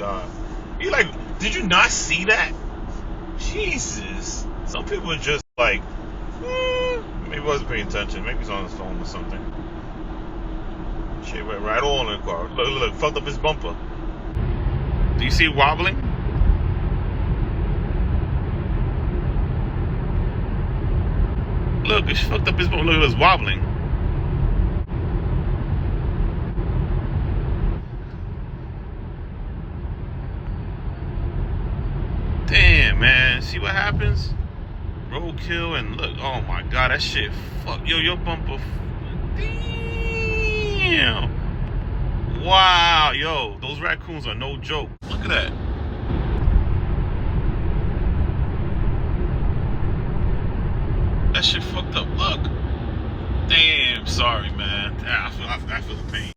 god. You like, did you not see that? Jesus. Some people are just like, maybe he wasn't paying attention. Maybe he's on his phone or something. Shit went right on in the car. Look, fucked up his bumper. Do you see it wobbling? Look, it's fucked up his bumper. Look, it's wobbling. Damn, man. See what happens? Roadkill and look. Oh my god, that shit. Fuck. Yo, your bumper. Damn. Wow. Yo, those raccoons are no joke. Look at that. That shit fucked up. Look. Damn. Sorry, man. I feel the pain.